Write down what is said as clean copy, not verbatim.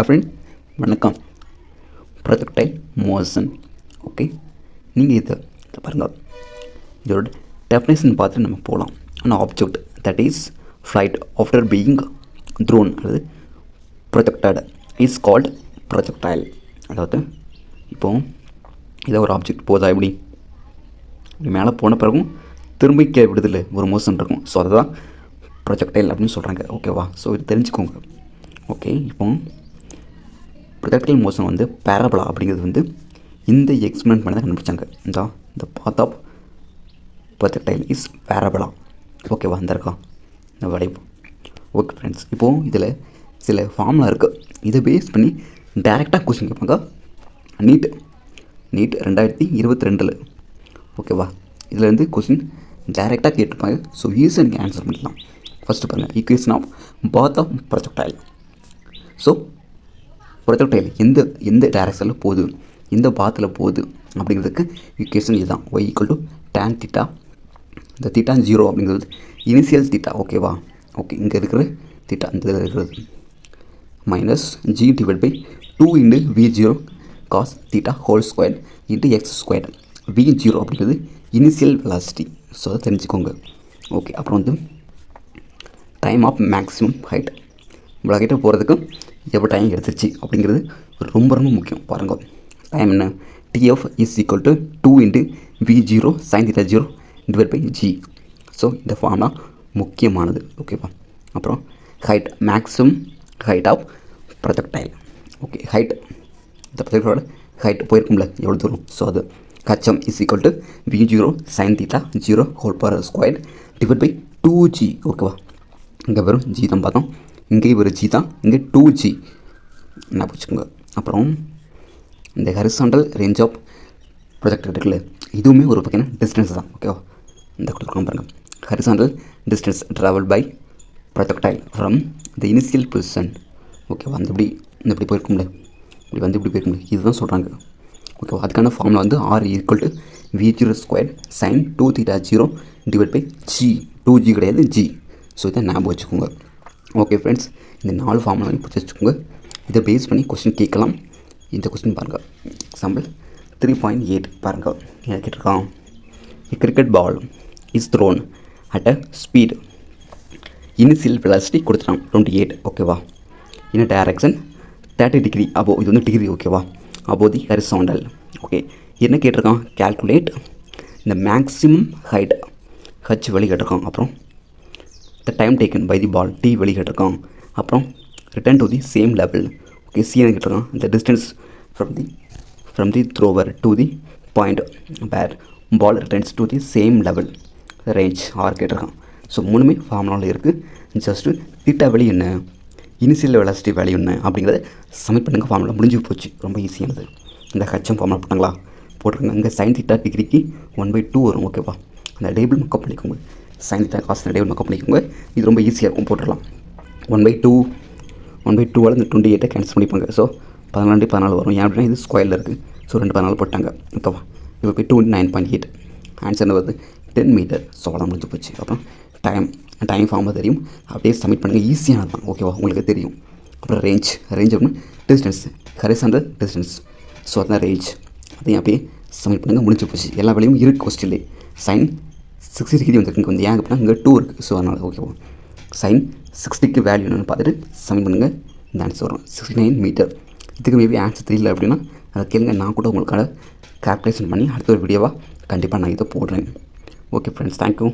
Friend வணக்கம். Projectile motion. Okay, நீங்கள் இதை பாருங்கள். இதோட டெஃபினேஷன் பார்த்துட்டு நம்ம போகலாம். ஆனால் object that is flight after being thrown அல்லது ப்ரொஜெக்டட் இஸ் கால்ட் ப்ரொஜெக்டைல். அதாவது இப்போது இதை ஒரு ஆப்ஜெக்ட் போதா இப்படி மேலே போன பிறகும் திரும்பி கீழே விடுதலை ஒரு மோஷன் இருக்கும். ஸோ அதை தான் ப்ரொஜெக்டைல் அப்படின்னு சொல்கிறாங்க. ஓகேவா? ஸோ இது தெரிஞ்சுக்கோங்க. ஓகே, இப்போ ப்ரொஜெக்டைல் மோஷன் வந்து பேரபலா அப்படிங்கிறது வந்து இந்த எக்ஸ்பெரிமெண்ட் பண்ணி தான் கண்டுபிடிச்சாங்க. இந்த path of projectile is parabola. ஓகேவா? இந்த இருக்கா இந்த வளைவு. ஓகே ஃப்ரெண்ட்ஸ், இப்போது இதில் சில ஃபார்முலா இருக்குது. இதை பேஸ் பண்ணி டைரெக்டாக கொஸ்டின் கேட்பாங்க. நீட் 2022. ஓகேவா? இதில் வந்து கொஸ்டின் டைரெக்டாக கேட்டிருப்பாங்க. ஸோ ஈஸியாக நீங்கள் ஆன்சர் பண்ணிடலாம். ஃபஸ்ட்டு பாருங்கள், equation of path of projectile. So projectile எந்த டைரக்ஷனில் போகுது, எந்த பாத்தில் போகுது அப்படிங்கிறதுக்கு ஈக்குவேஷன் இதுதான். Y equal to tan theta. இந்த தீட்டா 0 அப்படிங்கிறது இனிஷியல் தீட்டா. ஓகேவா? ஓகே, இங்கே இருக்கிற தீட்டா இந்த இதில் இருக்கிறது minus g divide by 2 into V0 cos theta whole square into x square. V0 அப்படிங்கிறது இனிஷியல் வெலாசிட்டி. ஸோ அதை தெரிஞ்சுக்கோங்க. ஓகே, அப்புறம் வந்து டைம் ஆஃப் மேக்ஸிமம் ஹைட். இவ்வளோ ஹைட்டை போகிறதுக்கு எவ்வளோ டைம் எடுத்துருச்சு அப்படிங்கிறது ரொம்ப ரொம்ப முக்கியம். பாருங்கள், டைம் என்ன? TF is equal to 2 into V0 sine theta 0 divide by g. So இந்த ஃபார்ம்னா முக்கியமானது. ஓகேவா? அப்புறம் height, maximum height of projectile. Okay, height இந்த ப்ரொஜெக்டோட ஹைட் போயிருக்கும்ல எவ்வளோ தூரம். ஸோ அது HM is equal to V0 sine theta 0 whole power square divide by 2G. ஓகேவா? இங்கே வெறும் ஜி தான் பார்த்தோம், இங்கேயும் ஒரு ஜி தான், இங்கே 2G என்ன பிடிச்சிக்கோங்க. அப்புறம் இந்த ஹரிசாண்டல் ரேஞ்ச் ஆஃப் ப்ரொஜெக்ட் இருக்குல்ல, இதுவுமே ஒரு பார்த்தீங்கன்னா டிஸ்டன்ஸ் தான். ஓகேவா? இந்த கொடுத்துருக்கோம் பாருங்கள், horizontal distance travel by projectile from the initial position. ஓகேவா? இப்படி போயிருக்கும்ல, இப்படி போயிருக்கும்ல, இதுதான் சொல்கிறாங்க. ஓகேவா? அதுக்கான ஃபார்முலா வந்து R equal to V0 square sine 2 theta 0 divide by g. 2G கிடையாது, ஜி. ஸோ இதை ஞாபகம் வச்சுக்கோங்க. ஓகே ஃப்ரெண்ட்ஸ், இந்த 4 ஃபார்முலாவையும் பிடிச்சி வச்சுக்கோங்க. இதை பேஸ் பண்ணி கொஸ்டின் கேட்கலாம். இந்த கொஸ்டின் பாருங்கள். எக்ஸாம்பிள் 3.8 பாருங்கள். என்ன கேட்டிருக்கான்? Cricket ball is thrown at a speed initial velocity கொடுத்துட்டான் 28. ஓகேவா? In direction 30 degree above. இது வந்து டிகிரி. ஓகேவா? அபோவ் தி ஹரிசாண்டல். ஓகே, என்ன கேட்டிருக்கான்? கேல்குலேட் இந்த மேக்ஸிமம் ஹைட் ஹச் வெளி கேட்டிருக்கான். அப்புறம் the time taken by the ball T வெளி கேட்டிருக்கான். அப்புறம் return to the same level. Okay, C என்ன கேட்டிருக்கான்? The distance from the thrower to the point where ball returns to the same level range R கேட்டிருக்கான். So மூணுமே ஃபார்முலாவில் இருக்குது. Just theta value என்ன, இனிஷியல் வெலாசிட்டி வேல்யூ என்ன அப்படிங்கிறத submit பண்ணுங்கள். ஃபார்முலா முடிஞ்சு போச்சு. ரொம்ப ஈஸியானது. இந்த ஹச்எம் ஃபார்முலா போட்டாங்களா போட்டிருக்காங்க. இங்கே சைன் தீட்டா டிகிரிக்கு 1/2 வரும். ஓகேவா? அந்த டேபிள் மக்கப் பண்ணிக்கோங்க. சைன் தீட்டா காசு டேபிள் மக்கப் பண்ணிக்கோங்க. இது ரொம்ப ஈஸியாக இருக்கும், போட்டுடலாம். 1/2 இந்த 28 கேன்சல் பண்ணிப்பாங்க. ஸோ 14 வரும். ஏன் அப்படின்னா இது ஸ்கொயரில் இருக்குது. ஸோ 2 போட்டாங்க. ஓகேவா? இப்போ 2 × 9.8 ஆன்சர் வருது 10 மீட்டர். ஸோ அவ்வளோ முடிஞ்சு போச்சு. அப்புறம் டைம் ஃபார்மாக தெரியும், அப்படியே சப்மிட் பண்ணுங்கள். ஈஸியானது தான். ஓகேவா? உங்களுக்கு தெரியும். அப்புறம் ரேஞ்ச் அப்படின்னா டிஸ்டன்ஸ், ஹரிசாண்டல் டிஸ்டன்ஸ். ஸோ அதுதான் ரேஞ்ச். அதையும் அப்படியே சப்மிட் பண்ணுங்கள். முடிஞ்சு போச்சு. எல்லா வேலையும் இருக்குது கொஸ்டின்லே. சைன் 60 டிகிரி வந்துருக்கு கொஞ்சம். ஏன் அப்படின்னா இங்கே 2 இருக்குது. ஸோ அதனால் ஓகேவா? சைன் 60க்கு வேல்யூ என்னென்னு பார்த்துட்டு சப்மிட் பண்ணுங்கள். இந்த ஆன்சர் வரும் 69 மீட்டர். இதுக்கு மேபி ஆன்சர் தெரியல அப்படின்னா அதை கேளுங்க. நான் கூட உங்களுக்கான கால்குலேஷன் பண்ணி அடுத்த ஒரு வீடியோவாக கண்டிப்பாக நான் இதை போடுறேன். Okay friends, thank you.